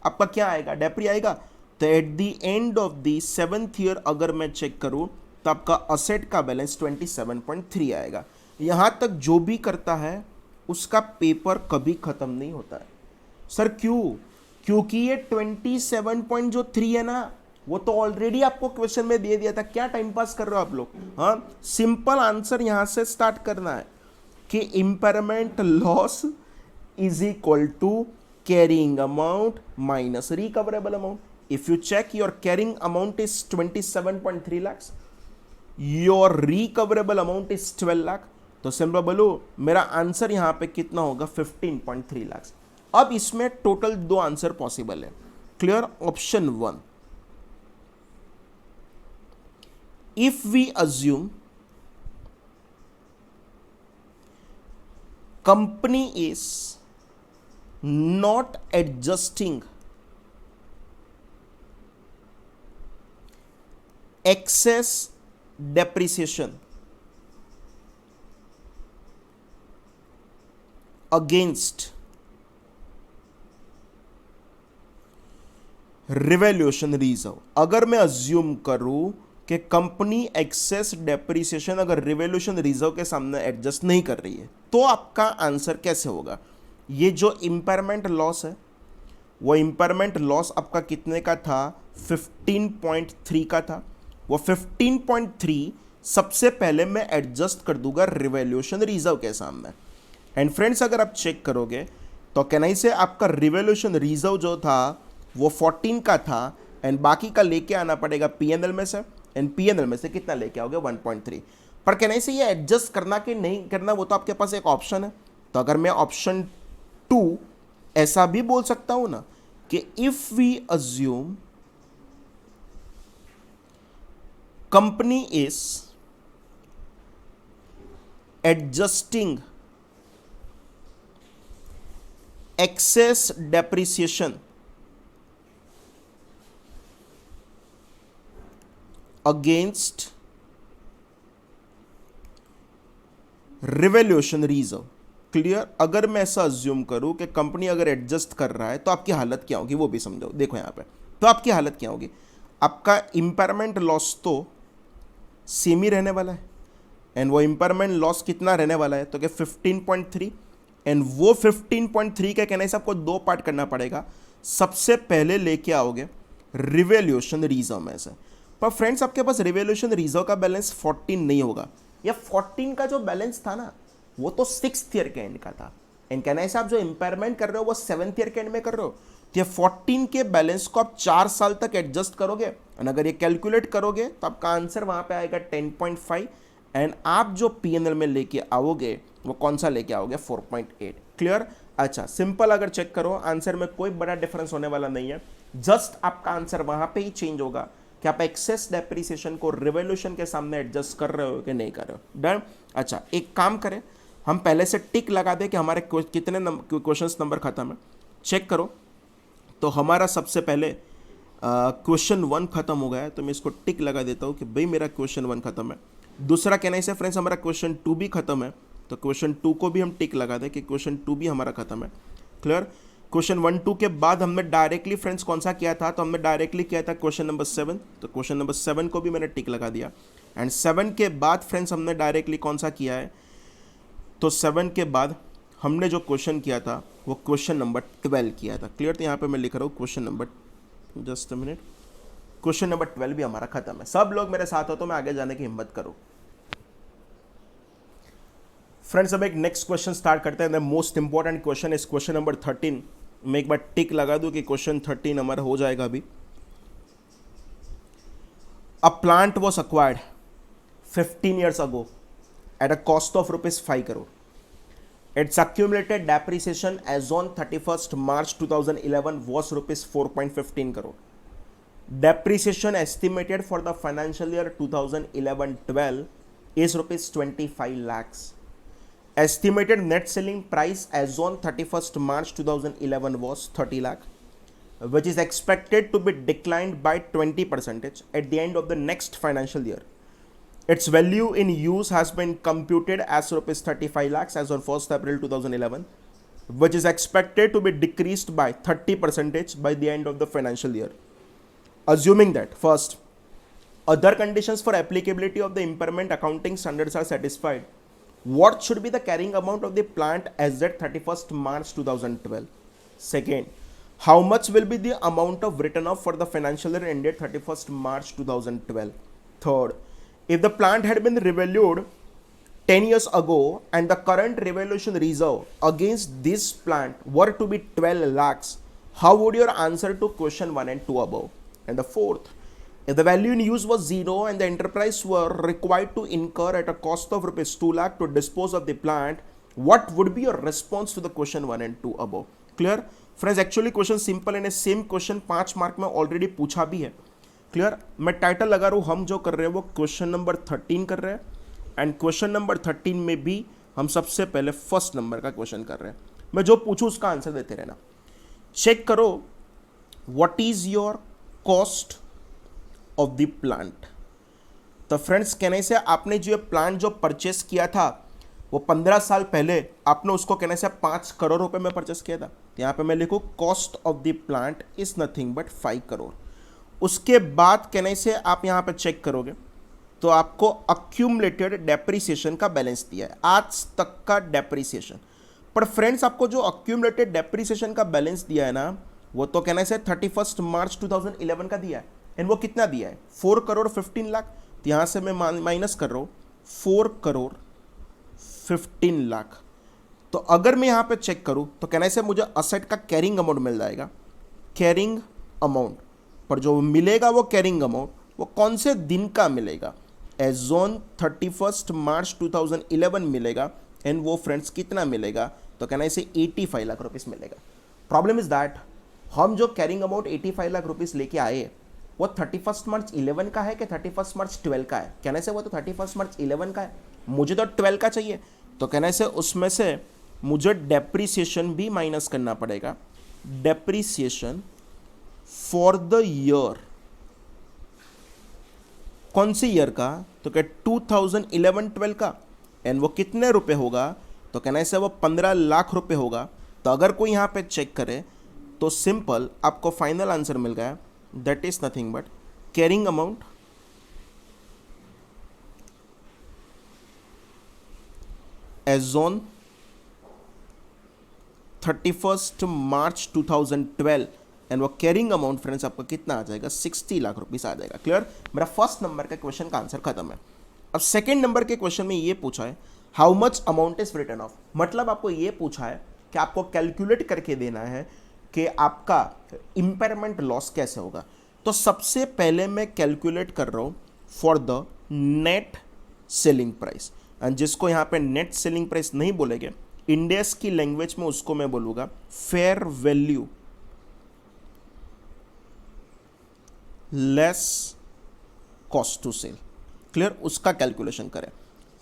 आपका क्या आएगा, डेप्री आएगा। तो eight the end of the 7th year अगर मैं चेक करूं तो आपका असेट का बैलेंस 27.3 आएगा। यहां तक जो भी करता है उसका पेपर कभी खत्म नहीं होता है। सर क्यों? क्योंकि ये 27.3 है ना, वो तो ऑलरेडी आपको क्वेश्चन में दे दिया था। क्या टाइम पास कर रहे हो आप लोग? हाँ, सिंपल आंसर यहां से स्टार्ट करना है कि impairment loss is equal to carrying amount minus recoverable amount. If you check your carrying amount is 27.3 lakhs, your recoverable amount is 12 lakh, तो सिंपल बोलो मेरा आंसर यहां पे कितना होगा, 15.3 lakhs। अब इसमें टोटल 2 आंसर पॉसिबल है। Clear? Option 1, if we assume company is not adjusting excess depreciation against revaluation reserve। अगर मैं अज्यूम करूं कि कंपनी एक्सेस डेप्रीसिएशन अगर रिवोल्यूशन रिजर्व के सामने एडजस्ट नहीं कर रही है तो आपका आंसर कैसे होगा। ये जो इंपेयरमेंट लॉस है वो इंपेयरमेंट लॉस आपका कितने का था, 15.3 का था। वो 15.3 सबसे पहले मैं एडजस्ट कर दूंगा रिवोल्यूशन रिजर्व के सामने। एंड फ्रेंड्स अगर आप चेक करोगे तो कहना से आपका रिवोल्यूशन रिजर्व जो था वो 14 का था, एंड बाकी का लेके आना पड़ेगा पीएनएल में से, एंड पीएनएल में से कितना लेके आओगे, 1.3। पर कहना से ये एडजस्ट करना कि नहीं करना वो तो आपके पास एक ऑप्शन है। तो अगर मैं ऑप्शन 2 ऐसा भी बोल सकता हूं ना कि if we assume company is adjusting excess depreciation against revaluation reserve। Clear? अगर मैं ऐसा अज्यूम करूं कि कंपनी अगर एडजस्ट कर रहा है तो आपकी हालत क्या होगी वो भी समझो। देखो यहां पे तो आपकी हालत क्या होगी, आपका इम्पेयरमेंट लॉस तो सेम ही रहने वाला है, एंड वो इम्पेयरमेंट लॉस कितना रहने वाला है, तो क्या 15.3, एंड वो 15.3 का कहने से आपको दो पार्ट करना पड़ेगा। सबसे पहले लेके आओगे रिवैल्यूएशन रिजर्व में से, पर फ्रेंड्स आपके पास रिवैल्यूएशन रिजर्व का बैलेंस 14 नहीं होगा, या 14 का जो बैलेंस था ना वो तो 6th ईयर के एंड का था, एंड कहना है आप जो इंपेयरमेंट कर रहे हो वो 7th ईयर के एंड में कर रहे हो, तो ये 14 के बैलेंस को आप 4 साल तक एडजस्ट करोगे, और अगर ये कैलकुलेट करोगे तो आपका आंसर वहां पे आएगा 10.5, एंड आप जो पीएनएल में लेके आओगे वो कौन सा लेके आओगे, 4.8। क्लियर? अच्छा, सिंपल अगर चेक करो आंसर में कोई बड़ा डिफरेंस होने वाला नहीं है, जस्ट आपका आंसर वहां पे ही चेंज होगा कि आप एक्सेस डेप्रिसिएशन को रिवॉल्यूशन के सामने एडजस्ट कर रहे हो कि नहीं कर रहे हो। डन? अच्छा, एक काम करें, हम पहले से टिक लगा दें कि हमारे कितने क्वेश्चंस नंबर खत्म है, चेक करो। तो हमारा सबसे पहले क्वेश्चन 1 खत्म हो गया है, तो मैं इसको टिक लगा देता हूँ कि भाई मेरा क्वेश्चन 1 खत्म है। दूसरा कहने से फ्रेंड्स हमारा क्वेश्चन 2 भी खत्म है, तो क्वेश्चन 2 को भी हम टिक लगा दें कि क्वेश्चन 2 भी हमारा खत्म है। क्लियर? क्वेश्चन 1 2 के बाद हमने डायरेक्टली फ्रेंड्स कौन सा किया था, तो हमने डायरेक्टली किया था क्वेश्चन नंबर 7, तो क्वेश्चन नंबर 7 को भी मैंने टिक लगा दिया, एंड 7 के बाद फ्रेंड्स हमने डायरेक्टली कौन सा किया है, तो 7 के बाद हमने जो क्वेश्चन किया था वो क्वेश्चन नंबर 12 किया था। क्लियर? तो यहाँ पे मैं लिख रहा हूँ question number, just a minute, question number 12 भी हमारा खत्म है। सब लोग मेरे साथ हो तो मैं आगे जाने की हिम्मत करूँ। फ्रेंड्स अब एक नेक्स्ट क्वेश्चन स्टार्ट करते हैं। The most important question is question number 13। मैं एक बार टिक लगा दूं कि क्वेश्चन 13 हमारा हो जाएगा अभी। A plant was acquired 15 years ago at a cost of ₹5 crore. Its accumulated depreciation as on 31st March 2011 was ₹4.15 crore. Depreciation estimated for the financial year 2011-12 is ₹25 lakhs. Estimated net selling price as on 31st March 2011 was 30 lakh, which is expected to be declined by 20% at the end of the next financial year. Its value in use has been computed as ₹35 lakhs as on 1st April 2011, which is expected to be decreased by 30% by the end of the financial year. Assuming that, first, other conditions for applicability of the impairment accounting standards are satisfied, what should be the carrying amount of the plant as at 31st March 2012? Second, how much will be the amount of written off for the financial year ended 31st March 2012? Third, if the plant had been revalued 10 years ago and the current revaluation reserve against this plant were to be 12 lakhs, how would your answer to question 1 and 2 above? And the fourth, if the value in use was 0 and the enterprise were required to incur at a cost of ₹2 lakh to dispose of the plant, what would be your response to the question 1 and 2 above? Clear? Friends, actually question simple and same question 5 mark में already पूछा भी है। Clear? मैं title लगा रहा हूँ, हम जो कर रहे हैं वो क्वेश्चन नंबर 13 कर रहे हैं, एंड क्वेश्चन नंबर 13 में भी हम सबसे पहले फर्स्ट नंबर का क्वेश्चन कर रहे हैं। मैं जो पूछूं उसका आंसर देते रहना। चेक करो, what is your cost of the plant. तो फ्रेंड्स कहने से आपने जो प्लांट जो परचेस किया था वो 15 साल पहले आपने उसको कहने से 5 करोड़ रुपए में परचेस किया था। यहाँ पे मैं लिखूँ cost of the plant is nothing but 5 crore. उसके बाद कहने से आप यहाँ पे चेक करोगे तो आपको अक्यूमुलेटेड डेप्रिसिएशन का बैलेंस दिया है, आज तक का डेप्रिसिएशन। पर फ्रेंड्स आपको जो अक्यूमुलेटेड डेप्रिसिएशन का बैलेंस दिया है ना, वो तो कहने से 31st मार्च 2011 का दिया है, एंड वो कितना दिया है, 4 करोड़ 15 लाख। तो यहाँ से मैं माइनस कर रहा हूँ 4 करोड़ 15 लाख। तो अगर मैं यहाँ पे चेक करूँ तो कहने से मुझे असेट का कैरिंग अमाउंट मिल जाएगा, कैरिंग अमाउंट। पर जो मिलेगा वो कैरिंग अमाउंट वो कौन से दिन का मिलेगा, एज ऑन 31st मार्च 2011 मिलेगा, एंड वो फ्रेंड्स कितना मिलेगा, तो कहना इसे 85 लाख रुपीस मिलेगा। प्रॉब्लम इज दैट हम जो कैरिंग अमाउंट 85 लाख रुपीस लेके आए वो 31st मार्च 11 का है कि 31st मार्च 12 का है। कहने से वो तो 31st मार्च 11 का है, मुझे तो 12 का चाहिए। तो कहने से उसमें से मुझे डेप्रिसिएशन भी माइनस करना पड़ेगा, डेप्रिसिएशन फॉर द ईयर। कौन सी ईयर का, तो क्या 2011-12 का, एंड वो कितने रुपए होगा, तो कहने से वो 15 लाख रुपए होगा। तो अगर कोई यहाँ पे चेक करे तो सिंपल आपको फाइनल आंसर मिल गया that is nothing but carrying amount as on 31 March 2012 and वो कैरिंग अमाउंट फ्रेंड्स आपका कितना आ जाएगा, 60 लाख रुपीस आ जाएगा। क्लियर? मेरा फर्स्ट नंबर का क्वेश्चन का आंसर खत्म है। अब सेकंड नंबर के क्वेश्चन में ये पूछा है how much amount is return of, मतलब आपको ये पूछा है कि आपको कैलकुलेट करके देना है कि आपका इंपेयरमेंट लॉस कैसे होगा। तो सबसे पहले मैं कैलकुलेट कर रहा हूं for the net selling price, and जिसको यहां पे नेट सेलिंग प्राइस नहीं बोलेंगे, इंडेक्स की लैंग्वेज में उसको मैं बोलूंगा fair value less cost to sell. Clear? उसका कैलकुलेशन करें।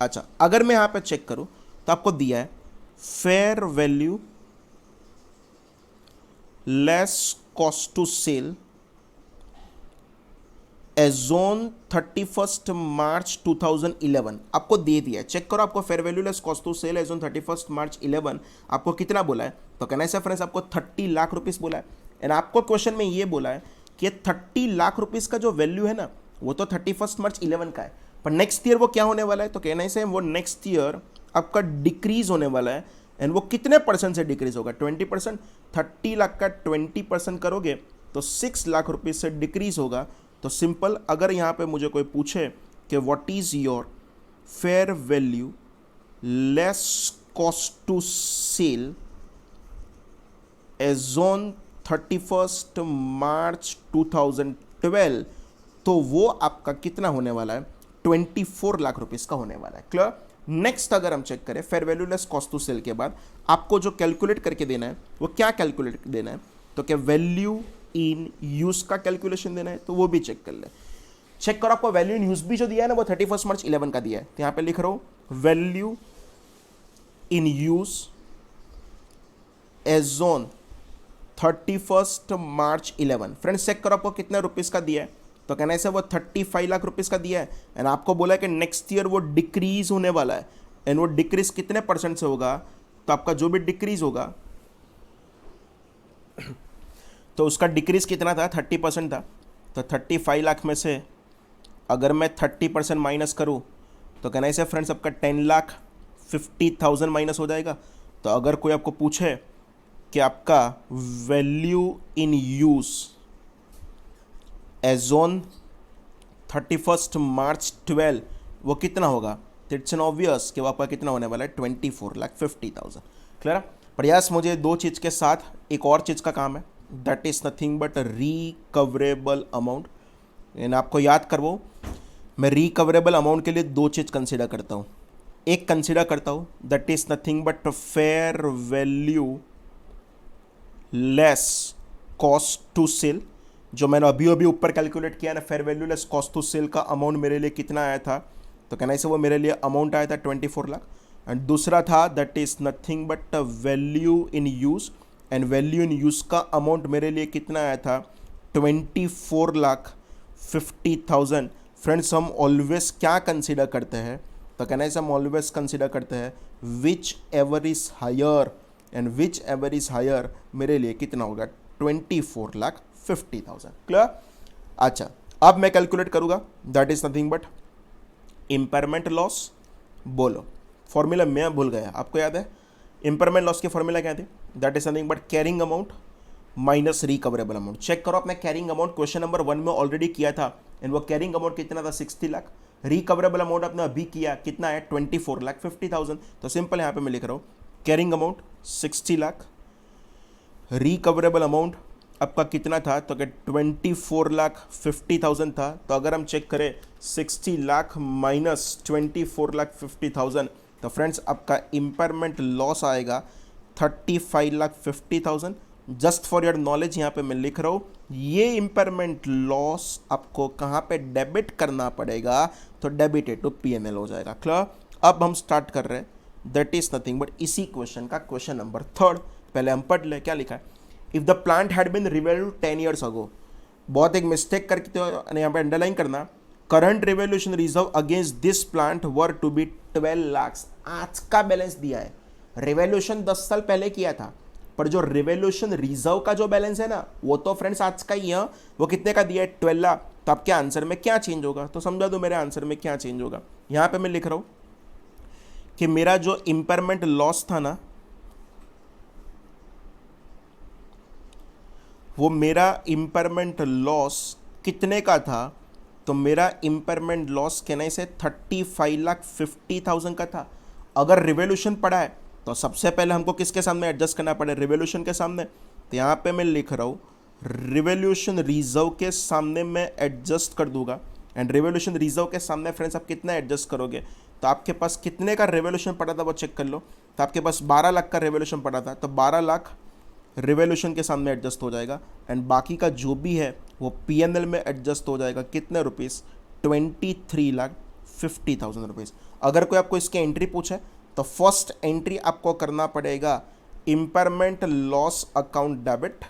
अच्छा, अगर मैं यहां पे चेक करूं तो आपको दिया है fair value less cost to sell as on 31 March 2011 आपको दे दिया है। चेक करो, आपको fair value less cost to sell as on 31 March 11 आपको कितना बोला है, तो कहना है फ्रेंड्स आपको 30 लाख रुपीस बोला है। एंड आपको क्वेश्चन में ये बोला है कि 30 लाख रुपीस का जो वैल्यू है ना वो तो 31 मार्च 11 का है, पर नेक्स्ट ईयर वो क्या होने वाला है, तो कहना है वो नेक्स्ट ईयर आपका डिक्रीज होने वाला है। एंड वो कितने परसेंट से डिक्रीज होगा, 20%। 30 लाख का 20% करोगे तो 6 लाख रुपीस से डिक्रीज होगा। तो सिंपल, अगर यहाँ पे मुझे कोई पूछे कि what is your fair value less cost to sell as on 31 March 2012, तो वो आपका कितना होने वाला है, 24 लाख रुपीस का होने वाला है। क्लियर? नेक्स्ट अगर हम चेक करें fair value less cost to sell के बाद आपको जो कैलकुलेट करके देना है वो क्या कैलकुलेट देना है, तो क्या वैल्यू इन यूज का कैलकुलेशन देना है, तो वो भी चेक कर ले। चेक करो, आपको वैल्यू इन यूज भी जो दिया है ना वो 31 मार्च 11 का दिया है, तो यहां पे लिख रहा हूं value in use as on 31 March 11। Friends check करो आपको कितने रुपीस का दिया है, तो कहना है वो 35 लाख रुपीस का दिया है। एंड आपको बोला है कि नेक्स्ट ईयर वो डिक्रीज होने वाला है, एंड वो डिक्रीज कितने परसेंट से होगा, तो आपका जो भी डिक्रीज होगा तो उसका डिक्रीज कितना था, 30% था। तो 35 लाख में से अगर मैं 30% माइनस करूँ तो कहना है फ्रेंड्स आपका 10,50,000 माइनस हो जाएगा। तो अगर कोई आपको पूछे कि आपका value in use as on 31 March 12 वो कितना होगा, तो इट्स एन ऑब्वियस कि वो आपका कितना होने वाला है, 24,50,000। क्लियर? पर यस, मुझे दो चीज़ के साथ एक और चीज़ का काम है, that is nothing but recoverable amount. यानी आपको याद करवाओ, मैं रिकवरेबल अमाउंट के लिए दो चीज़ कंसिडर करता हूँ। एक कंसिडर करता हूँ that is nothing but fair value less cost to sell, जो मैंने अभी अभी ऊपर कैलकुलेट किया ना, fair value less cost to sell का अमाउंट मेरे लिए कितना आया था, तो कहना है वो मेरे लिए अमाउंट आया था 24 लाख। एंड दूसरा था that is nothing but value in use, and value in use का अमाउंट मेरे लिए कितना आया था, 24,50,000। फ्रेंड्स हम ऑलवेज क्या कंसिडर करते हैं, तो कहना है हम ऑलवेज कंसिडर करते हैं whichever is higher, and whichever is higher मेरे लिए कितना होगा, 24,50,000। क्लियर? अच्छा, अब मैं कैलकुलेट करूंगा that is nothing but impairment loss. बोलो फॉर्मूला मैं भूल गया, आपको याद है इंपेयरमेंट लॉस की फॉर्मूला क्या थी, that is nothing but carrying amount minus recoverable amount. Check करो, आपने कैरिंग अमाउंट क्वेश्चन नंबर 1 में ऑलरेडी किया था, एंड वो कैरिंग अमाउंट कितना था, 60 लाख। रिकवरेबल अमाउंट आपने अभी किया, कितना है, 24,50,000। तो सिंपल यहाँ पे मैं लिख रहा हूँ carrying amount 60 lakh, recoverable amount आपका कितना था, तो क्या 24,50,000 था। तो अगर हम चेक करें 60 लाख माइनस 24,50,000, तो फ्रेंड्स आपका इंपेयरमेंट लॉस आएगा 35,50,000। जस्ट फॉर योर नॉलेज यहाँ पे मैं लिख रहा हूँ, ये इंपेयरमेंट लॉस आपको कहाँ पे डेबिट करना पड़ेगा, तो डेबिटेड टू P&L हो जाएगा। क्लियर? अब हम स्टार्ट कर रहे हैं, दैट इज नथिंग बट इसी क्वेश्चन का क्वेश्चन नंबर 3। पहले हम पढ़ ले क्या लिखा है, if the plant had been revalued 10 years ago। बहुत एक मिस्टेक करके तो यहाँ पे अंडरलाइन करना, current revaluation reserve against this plant were to be 12 lakh. आज का बैलेंस दिया है, रिवैल्यूएशन 10 साल पहले किया था, पर जो रिवोल्यूशन रिजर्व का जो बैलेंस है ना, वो तो फ्रेंड्स आज का ही है, वो कितने का दिया है, 12 लाख। तो आपके आंसर में क्या चेंज होगा, तो समझा दो मेरे आंसर में क्या चेंज होगा। यहां पे मैं लिख रहा हूं कि मेरा जो इंपेयरमेंट लॉस था ना, वो मेरा इंपेयरमेंट लॉस कितने का था, तो मेरा इंपेयरमेंट लॉस कहने से 35,50,000 का था। अगर रिवोल्यूशन पड़ा है तो सबसे पहले हमको किसके सामने एडजस्ट करना पड़े, रिवोल्यूशन के सामने। तो यहाँ पे मैं लिख रहा हूँ रिवोल्यूशन रिजर्व के सामने मैं एडजस्ट कर दूंगा। एंड रिवोल्यूशन रिजर्व के सामने फ्रेंड्स आप कितना एडजस्ट करोगे, तो आपके पास कितने का रिवोल्यूशन पड़ा था वो चेक कर लो। तो आपके पास 12 लाख का रिवोल्यूशन पड़ा था, तो 12 लाख रिवोल्यूशन के सामने एडजस्ट हो जाएगा। एंड बाकी का जो भी है वो पीएनएल में एडजस्ट हो जाएगा। कितने रुपीस, 23,50,000 रुपीज़। अगर कोई आपको इसकी एंट्री पूछे तो फर्स्ट एंट्री आपको करना पड़ेगा इंपेयरमेंट लॉस अकाउंट डेबिट।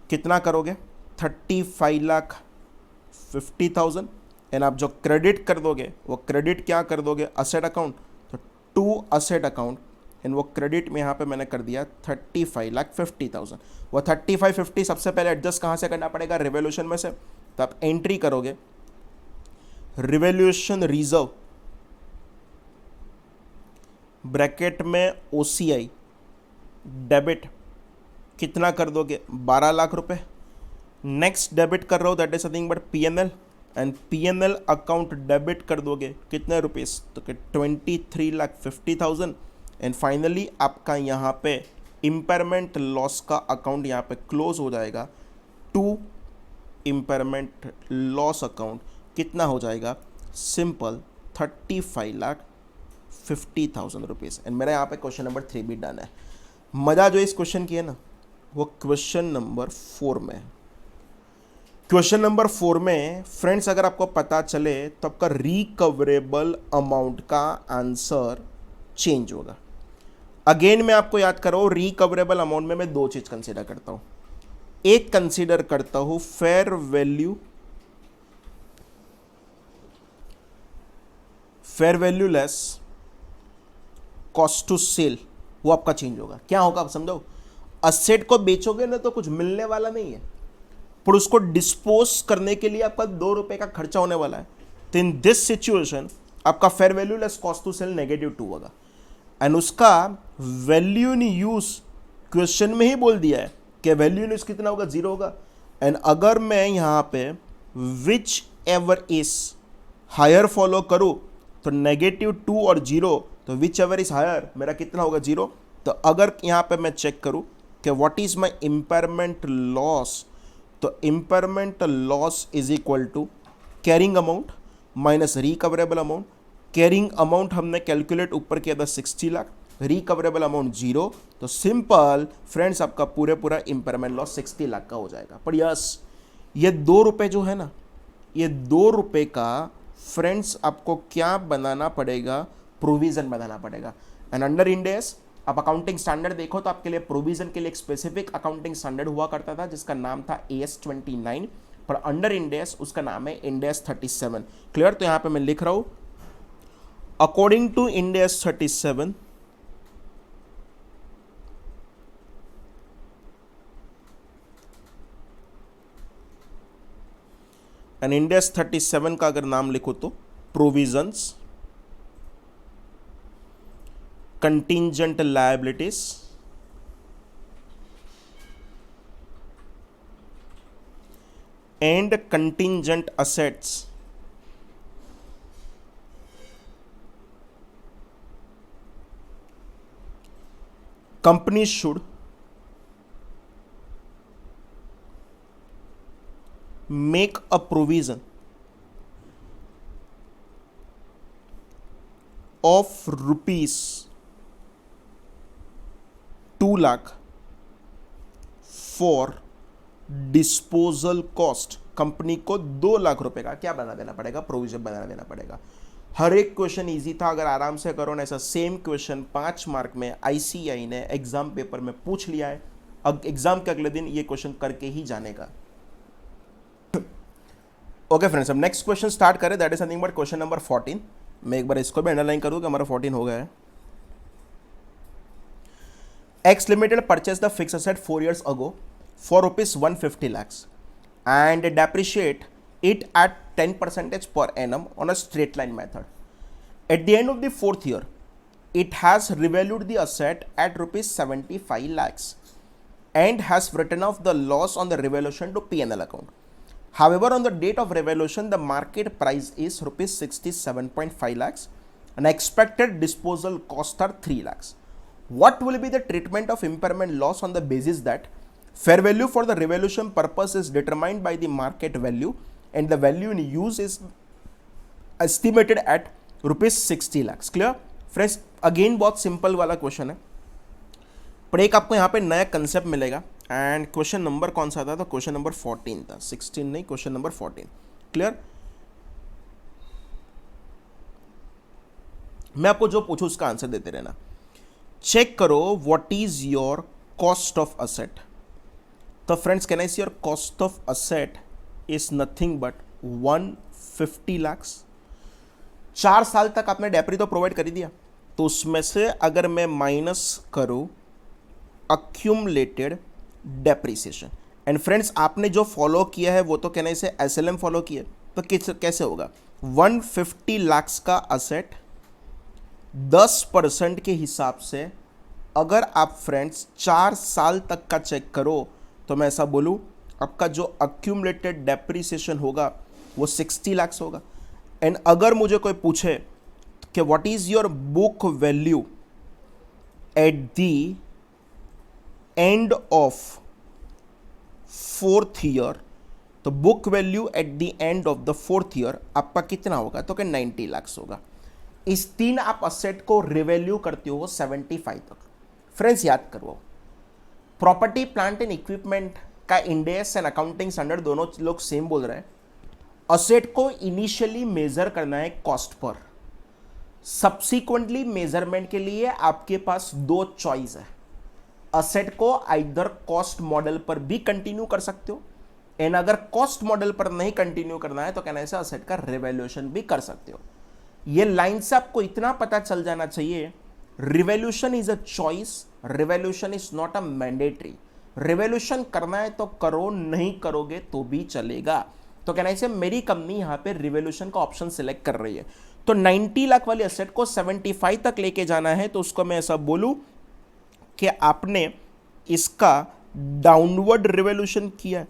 कितना करोगे, 35,50,000। एंड आप जो क्रेडिट कर दोगे वो क्रेडिट क्या कर दोगे, असेट अकाउंट, तो टू असेट अकाउंट। एंड वो क्रेडिट में यहाँ पे मैंने कर दिया 35,50,000। वो 35,50 सबसे पहले एडजस्ट कहाँ से करना पड़ेगा, रिवोल्यूशन में से। तो आप एंट्री करोगे रिवोल्यूशन रिजर्व ब्रैकेट में ओसीआई डेबिट, कितना कर दोगे, 12 लाख रुपए। नेक्स्ट डेबिट कर रहा हो that is nothing but PNL. And PNL account debit कर दोगे कितने रुपीस, तो 23,50,000। एंड फाइनली आपका यहाँ पे इंपेयरमेंट लॉस का अकाउंट यहाँ पे क्लोज हो जाएगा। टू इंपेयरमेंट लॉस अकाउंट कितना हो जाएगा, सिंपल 35,50,000 रुपीज़। एंड मेरा यहाँ पे क्वेश्चन नंबर 3 भी डन है। मज़ा जो इस क्वेश्चन की है ना, वो क्वेश्चन नंबर 4 में है। क्वेश्चन नंबर 4 में फ्रेंड्स अगर आपको पता चले तो आपका रिकवरेबल अमाउंट का आंसर चेंज होगा। अगेन मैं आपको याद करो, रिकवरेबल अमाउंट में मैं दो चीज कंसीडर करता हूं। एक कंसीडर करता हूं fair value less cost to sell, वो आपका चेंज होगा। क्या होगा आप समझो, असेट को बेचोगे ना तो कुछ मिलने वाला नहीं है, पर उसको डिस्पोज करने के लिए आपका 2 रुपए का खर्चा होने वाला है। तो इन दिस सिचुएशन आपका fair value less cost to sell -2 होगा। एंड उसका वैल्यू इन यूज क्वेश्चन में ही बोल दिया है कि वैल्यू इन यूज कितना होगा, 0 होगा। एंड अगर मैं यहां पे whichever is higher follow करूं तो -2 और 0, तो विच एवर इज हायर मेरा कितना होगा, 0। तो अगर यहां पे मैं चेक करूं कि what is my impairment loss, तो impairment loss is equal to carrying amount minus recoverable amount. Carrying amount हमने कैलकुलेट ऊपर किया था 60 लाख, रिकवरेबल अमाउंट 0। तो सिंपल फ्रेंड्स आपका पूरा इंपेयरमेंट लॉस 60 लाख का हो जाएगा। पर यस, ये 2 रुपए जो है ना, ये 2 रुपए का फ्रेंड्स आपको क्या बनाना पड़ेगा, प्रोविजन बनाना पड़ेगा। एंड अंडर इंड एस आप अकाउंटिंग स्टैंडर्ड देखो तो आपके लिए प्रोविजन के लिए एक स्पेसिफिक अकाउंटिंग स्टैंडर्ड हुआ करता था जिसका नाम था AS 29, पर अंडर इंड एस उसका नाम है इंड AS 37। क्लियर। तो यहां पे मैं लिख रहा हूं according to Ind AS 37 and Ind AS 37 का अगर नाम लिखो तो provisions, contingent liabilities, and contingent assets, company should make a provision of rupees 2 lakh for disposal cost. Company को 2 लाख रुपए का क्या बना देना पड़ेगा, प्रोविजन बना देना पड़ेगा। हर एक क्वेश्चन इजी था, अगर आराम से करो ना ऐसा सेम क्वेश्चन 5 मार्क में ICAI ने एग्जाम पेपर में पूछ लिया है। अब एग्जाम के अगले दिन ये क्वेश्चन करके ही जाने का। ओके फ्रेंड्स, अब नेक्स्ट क्वेश्चन स्टार्ट करें, that is something but question number 14। मैं एक बार इसको भी अंडरलाइन करूँ कि हमारा 14 हो गया है। X Limited purchased the fixed asset 4 years ago for rupees 150 lakhs and depreciate it at 10% per annum on a straight line method. At the end of the 4th year, it has revalued the asset at rupees 75 lakhs and has written off the loss on the revaluation to P&L account. However, on the date of revaluation, the market price is rupees 67.5 lakhs and expected disposal costs are 3 lakhs. What will be the treatment of impairment loss on the basis that fair value for the revaluation purpose is determined by the market value and the value in use is estimated at rupees 60 lakhs? Clear friends, again बहुत simple वाला question है, पर एक आपको यहाँ पे नया concept मिलेगा. एंड क्वेश्चन नंबर कौन सा था? तो क्वेश्चन नंबर 14 था, 16 नहीं, क्वेश्चन नंबर 14. क्लियर? मैं आपको जो पूछूं उसका आंसर देते रहना. चेक करो what is your cost of asset. तो friends, can I see your cost of asset is nothing but 150 lakhs. 4 साल तक आपने डेप्री तो प्रोवाइड कर ही दिया, तो उसमें से अगर मैं माइनस करूं अक्यूमुलेटेड डेप्रीसिएशन, एंड फ्रेंड्स आपने जो फॉलो किया है वो तो कहना इसे SLM फॉलो किया, तो कैसे होगा? 150 lakhs का असेट 10% के हिसाब से अगर आप फ्रेंड्स 4 साल तक का चेक करो तो मैं ऐसा बोलूं आपका जो अक्यूमुलेटेड डेप्रीसिएशन होगा वो 60 lakhs होगा. एंड अगर मुझे कोई पूछे कि what is your book value at the end of 4th year, तो book value at the end of the 4th year आपका कितना होगा? तो क्या 90 lakhs होगा. इस 3 आप असेट को रिवैल्यू करते हो 75 तक. फ्रेंड्स याद करो, प्रॉपर्टी प्लांट एंड इक्विपमेंट का इंडेस एंड अकाउंटिंग स्टैंडर्ड दोनों लोग सेम बोल रहे हैं. असेट को इनिशियली मेजर करना है कॉस्ट पर, सब्सिक्वेंटली मेजरमेंट के लिए आपके पास 2 चॉइस है. असेट को आइदर कॉस्ट मॉडल पर भी कंटिन्यू कर सकते हो, एंड अगर कॉस्ट मॉडल पर नहीं कंटिन्यू करना है तो कहना है असेट का रिवैल्यूएशन भी कर सकते हो. ये लाइन से आपको इतना पता चल जाना चाहिए, revaluation is a choice, revaluation is not a mandatory. Revaluation करना है तो करो, नहीं करोगे तो भी चलेगा. तो कहना है मेरी कंपनी यहां पे रिवैल्यूएशन का ऑप्शन सिलेक्ट कर रही है, तो 90 लाख वाली असेट को 75 तक लेके जाना है, तो उसको मैं ऐसा बोलूं कि आपने इसका डाउनवर्ड रिवैल्यूएशन किया है.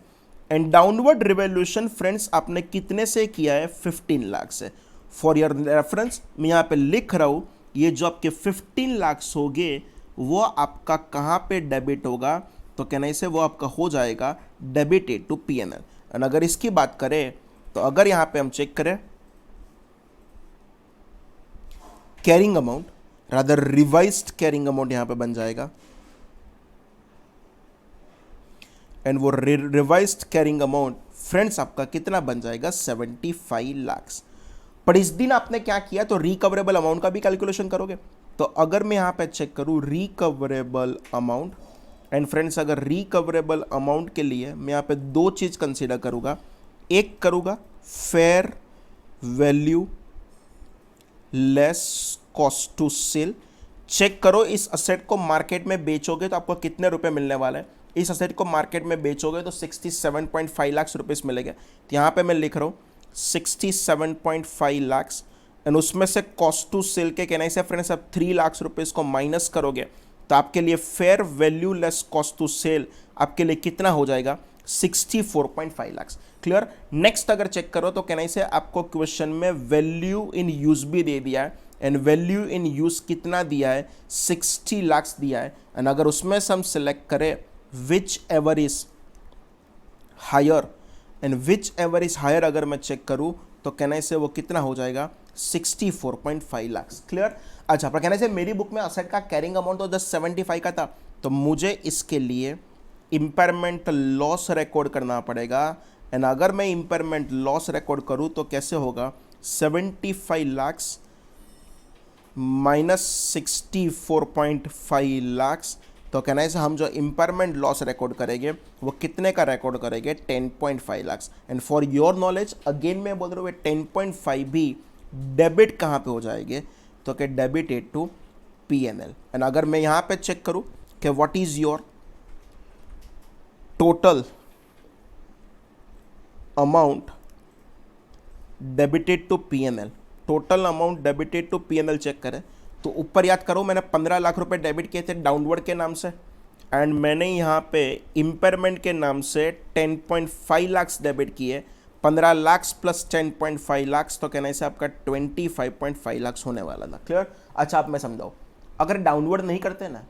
एंड डाउनवर्ड रिवैल्यूएशन फ्रेंड्स आपने कितने से किया है? 15 लाख से. फॉर योर रेफरेंस मैं यहाँ पे लिख रहा हूँ, ये जो आपके 15 lakhs होंगे वो आपका कहाँ पे डेबिट होगा? तो कहना इसे वो आपका हो जाएगा डेबिटेड टू P&L. एंड अगर इसकी बात करें तो अगर यहाँ पे हम चेक करें carrying amount, rather revised carrying amount यहाँ पे बन जाएगा, एंड वो रिवाइज्ड कैरिंग अमाउंट फ्रेंड्स आपका कितना बन जाएगा? 75 lakhs. पर इस दिन आपने क्या किया? तो रिकवरेबल अमाउंट का भी कैलकुलेशन करोगे. तो अगर मैं यहाँ पे चेक करूँ रिकवरेबल अमाउंट, एंड फ्रेंड्स अगर रिकवरेबल अमाउंट के लिए मैं यहाँ पे 2 चीज़ कंसीडर करूँगा. एक करूँगा fair value less cost to sell. Check करो इस असेट को मार्केट में बेचोगे तो आपको कितने रुपए मिलने वाला है. इस असेट को मार्केट में बेचोगे तो 67.5 lakhs रुपीस मिलेगा. तो यहाँ पे मैं लिख रहा हूँ 67.5 lakhs, एंड उसमें से कॉस्ट टू सेल के कहना से फ्रेंड्स आप 3 lakhs रुपीस को माइनस करोगे तो आपके लिए fair value less cost to sell आपके लिए कितना हो जाएगा? 64.5 lakhs. क्लियर? नेक्स्ट अगर चेक करो तो कहना से आपको क्वेश्चन में वैल्यू इन यूज भी दे दिया है, एंड वैल्यू इन यूज कितना दिया है? 60 lakhs दिया है. एंड अगर उसमें से हम सिलेक्ट करें whichever is higher, and whichever is higher अगर मैं चेक करूं तो कहने से वो कितना हो जाएगा? 64.5 lakhs. क्लियर? अच्छा, पर कहने से मेरी बुक में असेट का कैरिंग अमाउंट तो जस्ट 75 का था, तो मुझे इसके लिए इम्पेयरमेंट लॉस रिकॉर्ड करना पड़ेगा. एंड अगर मैं इम्पेयरमेंट लॉस रिकॉर्ड करूं तो कैसे होगा? 75 lakhs माइनस 64.5 lakhs. तो कहना है हम जो इम्पेयरमेंट लॉस रिकॉर्ड करेंगे वो कितने का रिकॉर्ड करेंगे? 10.5 lakhs. And for your knowledge again मैं बोल रहा हूँ 10.5 भी डेबिट कहाँ पे हो जाएंगे? तो क्या डेबिटेड टू P&L. एंड अगर मैं यहाँ पे चेक करूँ कि what is your total amount debited to PNL, total amount debited to PNL check करें तो ऊपर याद करो मैंने 15 लाख रुपए डेबिट किए थे डाउनवर्ड के नाम से, एंड मैंने यहाँ पे इम्पेयरमेंट के नाम से 10.5 लाख डेबिट किए, 15 लाख प्लस 10.5 लाख, तो कहने से आपका 25.5 लाख होने वाला था। क्लियर? अच्छा आप मैं समझाओ, अगर डाउनवर्ड नहीं करते ना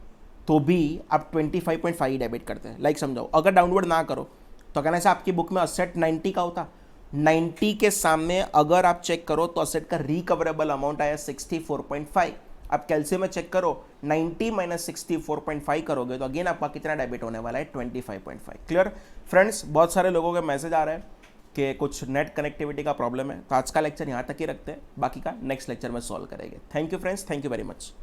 तो भी आप 25.5 डेबिट करते हैं। लाइक समझाओ, अगर डाउनवर्ड ना करो तो कहने से आपकी बुक में असेट 90 का होता, 90 के सामने अगर आप चेक करो तो असेट का रिकवरेबल अमाउंट आया 64.5। आप कैलसी में चेक करो 90 माइनस 64.5 करोगे तो अगेन आपका कितना डेबिट होने वाला है 25.5। Clear friends? बहुत सारे लोगों के मैसेज आ रहे हैं कि कुछ नेट कनेक्टिविटी का प्रॉब्लम है, तो आज का लेक्चर यहाँ तक ही रखते हैं, बाकी का नेक्स्ट लेक्चर में सॉल्व करेंगे। Thank you friends, thank you very much.